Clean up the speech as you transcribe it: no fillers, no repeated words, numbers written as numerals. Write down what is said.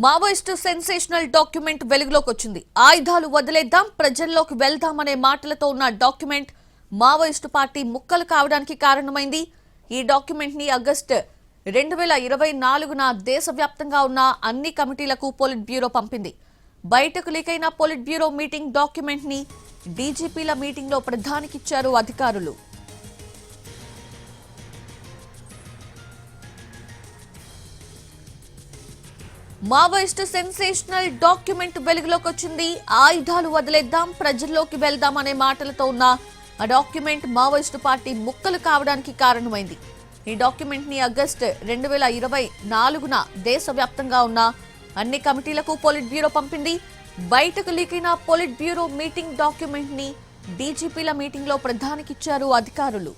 Maoist sensational document వెలుగులోకి వచ్చింది. ఆయుధాలు వదిలేద్దాం, ప్రజల్లోకి వెళ్దామనే మాటలతో ఉన్న డాక్యుమెంట్ మావోయిస్టు పార్టీ ముక్కలు కావడానికి కారణమైంది. ఈ డాక్యుమెంట్ ని ఆగస్టు 2024న దేశవ్యాప్తంగా ఉన్న అన్ని కమిటీలకు పొలిట్ బ్యూరో పంపింది. బయటకు లీకైన పొలిట్ బ్యూరో మీటింగ్ డాక్యుమెంట్ ని డీజీపీల మీటింగ్ లో ప్రధానికిచ్చారు అధికారులు. మావోయిస్టు సెన్సేషనల్ డాక్యుమెంట్ వెలుగులోకి వచ్చింది. ఆయుధాలు వదిలేద్దాం, ప్రజల్లోకి వెళ్దాం అనే మాటలతో ఉన్న ఆ డాక్యుమెంట్ మావోయిస్టు పార్టీ ముక్కలు కావడానికి కారణమైంది. ఈ డాక్యుమెంట్ ని ఆగస్టు 2024న దేశవ్యాప్తంగా ఉన్న అన్ని కమిటీలకు పొలిట్ బ్యూరో పంపింది. బయటకు లీకైన పొలిట్ బ్యూరో మీటింగ్ డాక్యుమెంట్ ని డీజీపీల మీటింగ్ లో ప్రధానికిచ్చారు అధికారులు.